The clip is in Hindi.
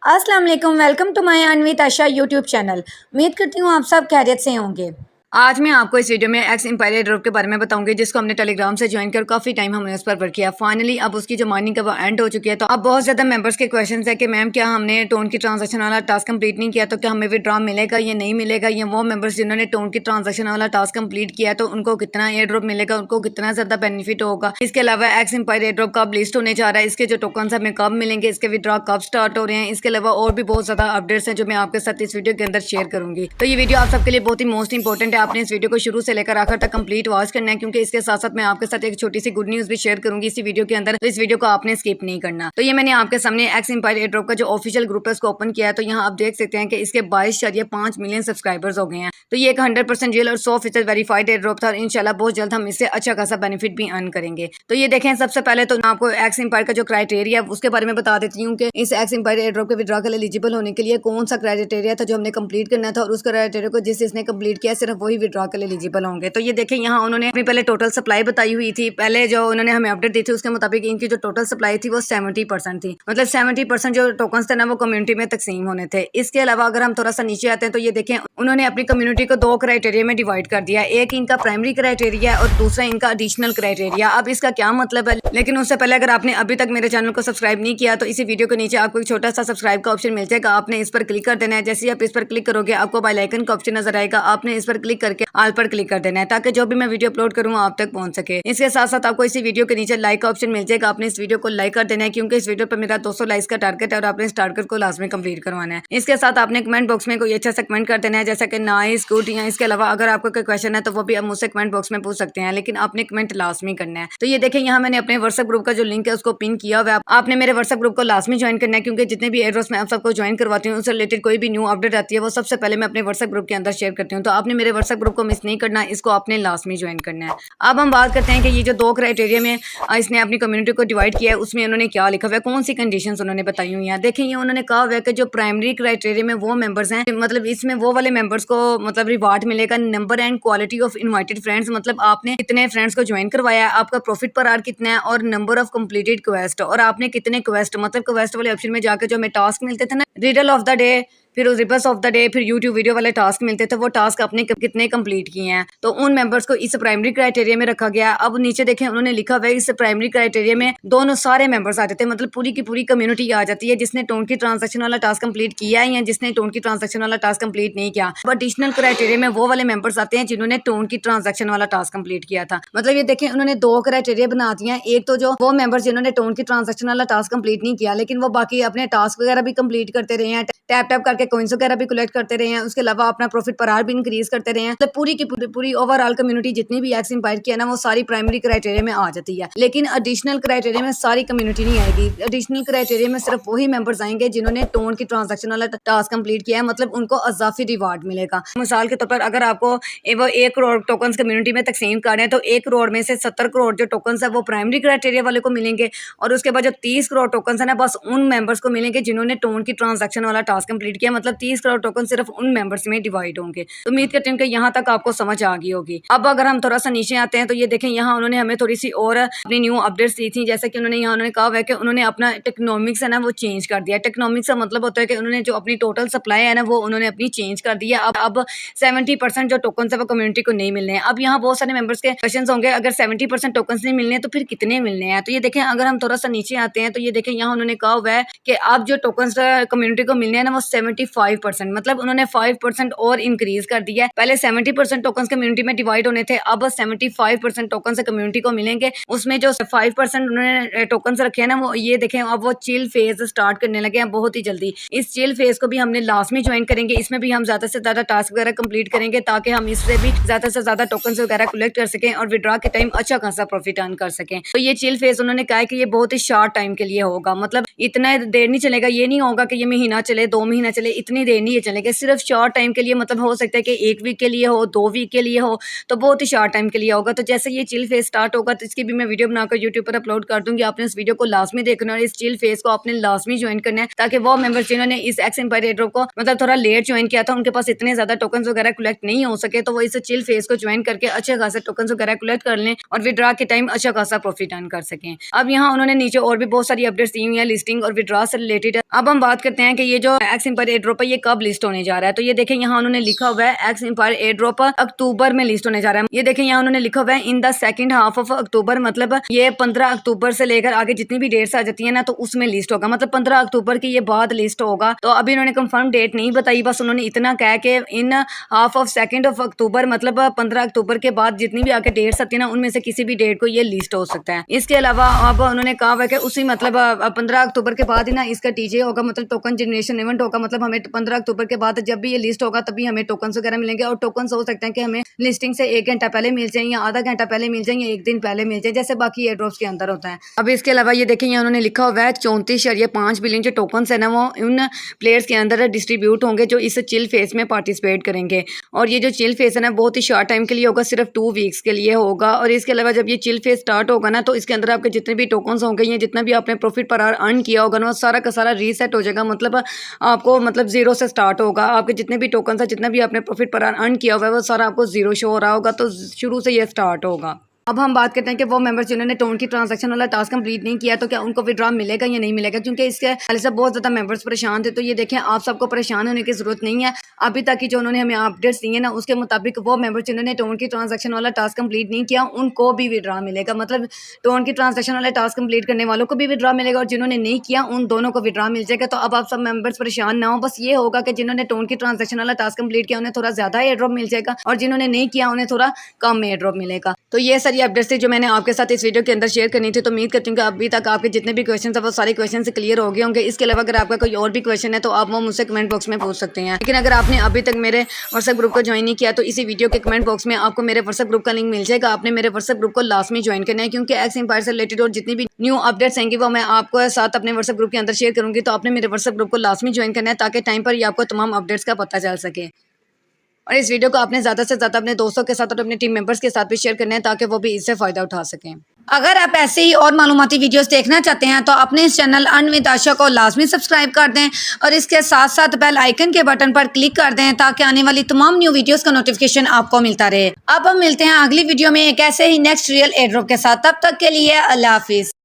अस्सलाम वालेकुम, welcome to my Anvit Asha YouTube channel. उम्मीद करती हूँ आप सब खैरियत से होंगे। आज मैं आपको इस वीडियो में एक्स एम्पायर एयरड्रॉप के बारे में बताऊंगी, जिसको हमने टेलीग्राम से ज्वाइन कर काफ़ी टाइम हमने उस पर वर्क किया। फाइनली अब उसकी जो माइनिंग का वो एंड हो चुकी है। तो अब बहुत ज़्यादा मेंबर्स के क्वेश्चन है कि मैम क्या हमने टोन की ट्रांजेक्शन वाला टास्क कंप्लीट नहीं किया तो क्या हमें विड्रॉ मिलेगा या नहीं मिलेगा, या वो मेंबर्स जिन्होंने टोन की ट्रांजेक्शन वाला टास्क कंप्लीट किया तो उनको कितना एयरड्रॉप मिलेगा, उनको कितना ज़्यादा बेनिफिट होगा। इसके अलावा एक्स एम्पायर एयरड्रॉप कब लिस्ट होने जा रहा है, इसके जो टोकन हमें कब मिलेंगे, इसके विड्रॉ कब स्टार्ट हो रहे हैं। इसके अलावा और भी बहुत ज़्यादा अपडेट्स हैं जो मैं आपके साथ इस वीडियो के अंदर शेयर करूंगी। तो ये वीडियो आप सबके लिए बहुत ही मोस्ट इंपॉर्टेंट है। आपने इस वीडियो को शुरू से लेकर आखिर तक कंप्लीट वॉच करना है, क्योंकि इसके साथ साथ मैं आपके साथ एक छोटी सी गुड न्यूज़ भी शेयर करूंगी इसी वीडियो के अंदर। तो इस वीडियो को आपने स्किप नहीं करना। तो ये मैंने आपके सामने एक्स एम्पायर एयरड्रॉप का जो ऑफिशियल ग्रुप है उसको ओपन किया है। तो यहाँ आप देख सकते हैं कि इसके 22.5 मिलियन सब्सक्राइबर्स हो गए हैं। तो ये एक 100% रियल और 100% वेरीफाइड एयरड्रॉप था और इंशाल्लाह बहुत जल्द हम इससे अच्छा खासा बेनिफिट भी अर्न करेंगे। तो ये देखें, सबसे पहले तो मैं आपको एक्स एम्पायर का जो क्राइटेरिया है उसके बारे में बता देती हूँ कि इस एक्स एम्पायर एयरड्रॉप के विड्रॉ के लिए एलिजिबल होने के लिए कौन सा क्राइटेरिया था जो हमने कंप्लीट करना था, और उस क्राइटेरिया को जिसने कंप्लीट किया सिर्फ वही विड्रॉ के लिए एलिजिबल होंगे। तो ये देखें, यहाँ उन्होंने अपनी पहले टोटल सप्लाई बताई हुई थी। पहले जो उन्होंने हमें अपडेट दी थी उसके मुताबिक इनकी जो टोटल सप्लाई थी वो 70% थी। मतलब 70% जो टोकन थे ना वो कम्युनिटी में तकसीम होने थे। इसके अलावा अगर हम थोड़ा सा नीचे आते हैं तो ये देखें, उन्होंने अपनी कम्युनिटी को दो क्राइटेरिया में डिवाइड कर दिया। एक इनका प्राइमरी क्राइटेरिया और दूसरा इनका एडिशनल क्राइटेरिया। अब इसका क्या मतलब है, लेकिन उससे पहले अगर आपने अभी तक मेरे चैनल को सब्सक्राइब नहीं किया तो इसी वीडियो के नीचे आपको एक छोटा सा सब्सक्राइब का ऑप्शन मिल जाएगा। आपने इस पर क्लिक कर देना है। जैसे ही आप इस पर क्लिक करोगे आपको बेल आइकन का ऑप्शन नजर आएगा। आपने इस पर क्लिक करके ऑल पर क्लिक कर देना है ताकि जो भी मैं वीडियो अपलोड करूँ आप तक पहुंच सके। इसके साथ साथ आपको इसी वीडियो के नीचे लाइक का ऑप्शन मिल जाएगा। आपने इस वीडियो को लाइक कर देना है, क्योंकि इस वीडियो पर मेरा 200 लाइक्स का टारगेट है और आपने इस टारगेट को लास्ट में कंप्लीट करवाना है। इसके साथ आपने कमेंट बॉक्स में कोई अच्छा सा कमेंट कर देना है, जैसा कि नाइस, गुड, या इसके अलावा अगर आपको कोई क्वेश्चन है तो वो भी आप मुझसे कमेंट बॉक्स में पूछ सकते हैं, लेकिन आपने कमेंट लास्ट में करना है। तो ये देखें, यहाँ मैंने अपने व्हाट्सएप ग्रुप का जो लिंक है उसको पिन किया हुआ है। आपने मेरे व्हाट्सएप ग्रुप को लास्ट में ज्वाइन करना है, क्योंकि जितने भी एयरड्रॉप्स मैं आप सबको ज्वाइन करवाती हूँ उससे रिलेटेड कोई भी न्यू अपडेट आती है वो सबसे पहले मैं अपने व्हाट्सएप ग्रुप के अंदर शेयर करती हूँ। तो आपने मेरे व्हाट्सएप ग्रुप को मिस नहीं करना, इसको आपने लास्ट में ज्वाइन करना है। अब हम बात करते हैं कि ये जो दो क्राइटेरिया में इसने अपनी कम्युनिटी को डिवाइड किया है उसमें उन्होंने क्या लिखा हुआ है, कौन सी कंडीशंस उन्होंने बताई हुई हैं। देखिए, ये उन्होंने कहा हुआ है कि जो प्राइमरी क्राइटेरिया में वो मेंबर्स हैं, मतलब इसमें वो वाले मेंबर्स को मतलब रिवार्ड मिलेगा number and quality of invited friends. मतलब आपने कितने फ्रेंड्स को ज्वाइन करवाया है, आपका प्रॉफिट पर आवर कितना है, और नंबर ऑफ कंप्लीटेड क्वेस्ट, और आपने कितने क्वेस्ट, मतलब क्वेस्ट वाले ऑप्शन में जाकर जो हमें टास्क मिलते थे ना, रिडल ऑफ द डे, फिर उस रिबस ऑफ द डे, फिर यूट्यूब वीडियो वाले टास्क मिलते थे, वो टास्क आपने कितने कंप्लीट किए हैं। तो उन मेंबर्स को इस प्राइमरी क्राइटेरिया में रखा गया। अब नीचे देखें, उन्होंने लिखा हुआ है इस प्राइमरी क्राइटेरिया में दोनों सारे मेंबर्स आ जाते हैं, मतलब पूरी की पूरी कम्युनिटी आ जाती है जिसने टोन की ट्रांजेक्शन वाला टास्क कंप्लीट किया है या जिसने टोन की ट्रांजेक्शन वाला टास्क कंप्लीट नहीं किया। अब एडिशनल क्राइटेरिया में वो वाले मेंबर्स आते हैं जिन्होंने टोन की ट्रांजेक्शन वाला टास्क कंप्लीट किया था। मतलब ये देखें, उन्होंने दो क्राइटेरिया बना दिए हैं। एक तो जो वो मेंबर्स जिन्होंने टोन की ट्रांजेक्शन वाला टास्क कंप्लीट नहीं किया, लेकिन वो बाकी अपने टास्क वगैरह भी कंप्लीट करते रहे हैं, टैप टैप करके कॉइंस वगैरह भी कलेक्ट करते रहे हैं, उसके अलावा अपना प्रॉफिट पर आवर भी इंक्रीज करते रहे हैं। तो पूरी की पूरी ओवरऑल कम्युनिटी जितनी भी एक्स एम्पायर की है ना, वो सारी प्राइमरी क्राइटेरिया में आ जाती है। लेकिन एडिशनल क्राइटेरिया में सारी कम्युनिटी नहीं आएगी। एडिशनल क्राइटेरिया में सिर्फ वही मेंबर्स आएंगे जिन्होंने टोन की ट्रांजेक्शन वाला टास्क कंप्लीट किया है, मतलब उनको अजाफी रिवार्ड मिलेगा। मिसाल के तौर पर अगर आपको वो 1 करोड़ टोकन कम्युनिटी में तकसीम कर रहे हैं तो 1 करोड़ में से 70 करोड़ जो टोकन है वो प्राइमरी क्राइटेरिया वाले को मिलेंगे, और उसके बाद जो 30 करोड़ टोकन है ना, बस उन मेंबर्स को मिलेंगे जिन्होंने टोन की ट्रांजेक्शन वाला टास्क कंप्लीट किया। मतलब 30 करोड़ टोकन सिर्फ उन मेंबर्स में डिवाइड होंगे। तो उम्मीद करती हूँ कि यहाँ तक आपको समझ आ गई होगी। अब अगर हम थोड़ा सा नीचे आते हैं तो ये देखें, यहाँ उन्होंने हमें थोड़ी सी और अपनी न्यू अपडेट्स दी थी। जैसे कि उन्होंने कहा है कि उन्होंने अपना टेक्नोमिक्स है ना वो चेंज कर दिया। टेक्नोमिक्स का मतलब होता है कि उन्होंने जो अपनी टोटल सप्लाई है ना वो उन्होंने अपनी चेंज कर दिया। अब 70% जो टोकन है वो कम्युनिटी को नहीं मिलने हैं। अब यहाँ बहुत सारे मेंबर्स के क्वेश्चन होंगे, अगर 70% टोकन नहीं मिलने तो फिर कितने मिलने हैं। तो ये देखें, अगर हम थोड़ा सा नीचे आते हैं तो ये देखें, यहाँ उन्होंने कहा हुआ है कि अब जो टोकन कम्युनिटी को मिलने हैं ना वो 75%, मतलब उन्होंने 5% और इंक्रीज कर दिया है। पहले 70% टोकन कम्युनिटी में डिवाइड होने थे, अब 75% टोकन से कम्युनिटी को मिलेंगे। उसमें जो 5% उन्होंने टोकन रखे हैं ना, वो ये देखें अब वो चिल फेज स्टार्ट करने लगे हैं बहुत ही जल्दी। इस चिल फेज को भी हमने लास्ट में ज्वाइन करेंगे। इसमें भी हम ज्यादा से ज्यादा टास्क वगैरह कंप्लीट करेंगे ताकि हम इससे भी ज्यादा से ज्यादा टोकन वगैरह कलेक्ट कर सकें और विड्रॉ के टाइम अच्छा खासा प्रॉफिट अर्न कर सकें। तो ये चिल फेज उन्होंने कहा है कि ये बहुत ही शॉर्ट टाइम के लिए होगा, मतलब इतना देर नहीं चलेगा। ये नहीं होगा कि ये महीना चले, 2 महीना चले, चले, इतनी देर नहीं ये चलेंगे, सिर्फ शॉर्ट टाइम के लिए, मतलब हो सकता है कि 1 वीक के लिए हो, 2 वीक के लिए हो, तो बहुत ही शॉर्ट टाइम के लिए होगा। तो जैसे ये चिल फेज स्टार्ट होगा तो इसकी भी मैं वीडियो बनाकर यूट्यूब पर अपलोड कर दूंगी। आपने इस वीडियो को लाजमी देखना है और इस चिल फेज को आपने लाजमी ज्वाइन करना है, ताकि वो मेंबर्स जिन्होंने इस एक्स एम्पायर एयरड्रॉप को मतलब थोड़ा लेट ज्वाइन किया था, उनके पास इतने ज्यादा टोकन वगैरह कलेक्ट नहीं हो सके, तो वो इस चिल फेज को ज्वाइन करके अच्छे खासे टोकन वगैरह कलेक्ट कर लें और विड्रा के टाइम अच्छा खासा प्रॉफिट अर्न कर सकें। अब यहाँ उन्होंने नीचे और भी बहुत सारी अपडेट्स दी हुई है लिस्टिंग और विड्रा से रिलेटेड। अब हम बात करते हैं कि ये जो एक्स एम्पायर एयरड्रॉप है ये कब लिस्ट होने जा रहा है। तो ये देखें यहाँ उन्होंने लिखा हुआ है एक्स एम्पायर एयरड्रॉप अक्टूबर में लिस्ट होने जा रहा है। ये देखें यहाँ उन्होंने लिखा हुआ है in the second half of October, मतलब ये 15 अक्टूबर से लेकर आगे जितनी भी डेट्स आ जाती है ना तो उसमें लिस्ट होगा, मतलब 15 अक्टूबर के ये बाद लिस्ट होगा। तो अभी उन्होंने कंफर्म डेट नहीं बताई, बस उन्होंने इतना कहा कि in half of second of October, मतलब 15 अक्टूबर के बाद जितनी भी आगे डेट्स आती है ना उनमें से किसी भी डेट को ये लिस्ट हो सकता है। इसके अलावा अब उन्होंने कहा हुआ कि उसी मतलब 15 अक्टूबर के बाद ही ना इसका टीजे होगा, मतलब टोकन जनरेशन इवेंट होगा, मतलब हमें 15 अक्टूबर के बाद जब भी ये लिस्ट होगा तभी हमें टोकन वगैरह मिलेंगे। और टोकन हो सकते हैं कि हमें लिस्टिंग से 1 घंटा पहले मिल जाए या आधा घंटा पहले मिल जाए या 1 दिन पहले मिल जाए, जैसे बाकी एयर ड्रॉप्स के अंदर होता है। अब इसके अलावा ये देखें यहाँ उन्होंने लिखा हुआ है 34.5 बिलियन जो टोकन है ना वो उन प्लेयर्स के अंदर डिस्ट्रीब्यूट होंगे जो इस चिल फेज में पार्टिसिपेट करेंगे। और ये जो चिल फेज है ना बहुत ही शॉर्ट टाइम के लिए होगा, सिर्फ 2 वीक्स के लिए होगा। और इसके अलावा जब ये चिल फेज स्टार्ट होगा ना तो इसके अंदर आपके जितने भी टोकन्स होंगे या जितना भी आपने प्रॉफिट पर आवर अर्न किया होगा ना वो सारा का सारा रीसेट हो जाएगा, मतलब आपको मतलब जीरो से स्टार्ट होगा। आपके जितने भी टोकन है, जितना भी आपने प्रॉफिट पर अर्न किया हुआ है वो सारा आपको जीरो शो हो रहा होगा, तो शुरू से ये स्टार्ट होगा। अब हम बात करते हैं कि वो मेंबर्स जिन्होंने टोन की ट्रांजैक्शन वाला टास्क कंप्लीट नहीं किया तो क्या उनको विड्रॉ मिलेगा या नहीं मिलेगा, क्योंकि इसके पहले से बहुत ज़्यादा मेंबर्स परेशान थे। तो ये देखें आप सबको परेशान होने की ज़रूरत नहीं है, अभी तक की जो उन्होंने हमें अपडेट्स दी है ना उसके मुताबिक वो मेंबर्स जिन्होंने टोन की ट्रांजैक्शन वाला टास्क कंप्लीट नहीं किया उनको भी विड्रॉ मिलेगा, मतलब टोन की ट्रांजैक्शन वाला टास्क कंप्लीट करने वालों को भी विड्रॉ मिलेगा और जिन्होंने नहीं किया उन दोनों को विड्रॉ मिल जाएगा। तो अब आप सब मेंबर्स परेशान ना हो, बस ये होगा कि जिन्होंने टोन की ट्रांजैक्शन वाला टास्क कंप्लीट किया उन्हें थोड़ा ज़्यादा एयर ड्रॉप मिल जाएगा और जिन्होंने नहीं किया उन्हें थोड़ा कम एयर ड्रॉप मिलेगा। तो ये सारी अपडेट्स थी जो मैंने आपके साथ इस वीडियो के अंदर शेयर करनी थी। तो उम्मीद करती हूँ कि अभी तक आपके जितने भी क्वेश्चन है वो सारे क्वेश्चन से क्लियर हो गए होंगे। इसके अलावा अगर आपका कोई और भी क्वेश्चन है तो आप वो मुझसे कमेंट बॉक्स में पूछ सकते हैं। लेकिन अगर आपने अभी तक मेरे व्हाट्सएप ग्रुप को ज्वाइन नहीं किया तो इसी वीडियो के कमेंट बॉक्स में आपको मेरे व्हाट्सएप ग्रुप का लिंक मिल जाएगा। आपने मेरे व्हाट्सएप ग्रुप को लास्ट में ज्वाइन करना है, क्योंकि एक्स एम्पायर से रिलेटेड और जितनी भी न्यू अपडेट्स आएंगी वो मैं आपको साथ अपने व्हाट्सएप ग्रुप के अंदर शेयर करूँगी। तो आपने मेरे व्हाट्सएप ग्रुप को लास्ट में ज्वाइन करना है ताकि टाइम पर ही आपको तमाम अपडेट्स का पता चल सके। और इस वीडियो को आपने ज़्यादा से ज़्यादा अपने दोस्तों के साथ और अपने टीम मेंबर्स के साथ भी शेयर करना है ताकि वो भी इससे फ़ायदा उठा सकें। अगर आप ऐसे ही और मालूमाती वीडियोस देखना चाहते हैं तो अपने इस चैनल अर्न विद आशा को लाजमी सब्सक्राइब कर दें और इसके साथ साथ बेल आइकन के बटन पर क्लिक कर दें ताकि आने वाली तमाम न्यू वीडियोस का नोटिफिकेशन आपको मिलता रहे। अब हम मिलते हैं अगली वीडियो में एक ऐसे ही नेक्स्ट रियल एयर ड्रॉप के साथ, तब तक के लिए अल्लाह हाफिज़।